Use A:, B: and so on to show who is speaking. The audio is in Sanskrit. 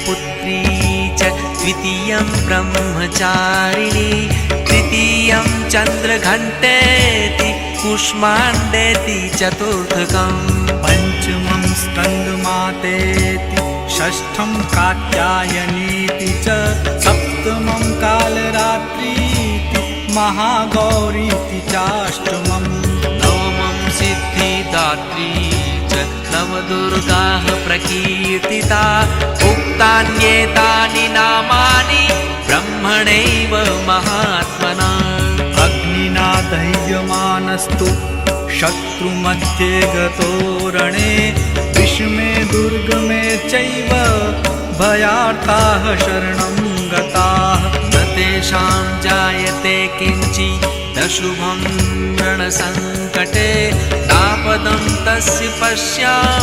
A: पुत्री च द्वितीयं ब्रह्मचारिणी तृतीयं चन्द्रघण्टेति कूष्माण्डेति चतुर्थकम्
B: पञ्चमं स्कन्दमातेति षष्ठं कात्यायनीति च सप्तमं कालरात्रीति महागौरीति चाष्टमम्
A: नवमं सिद्धिदात्री च नवदुर्गाः प्रकीर्तिता उक्तान्येतानि नामानि ब्रह्मणैव महात्मना
B: अग्निना दह्यमानस्तु शत्रुमध्ये गतो रणे विषमे दुर्गमे चैव भयार्ताः शरणं गताः
A: न तेषां जायते किञ्चिदशुभं रणसङ्कटे तापदं तस्य पश्यामि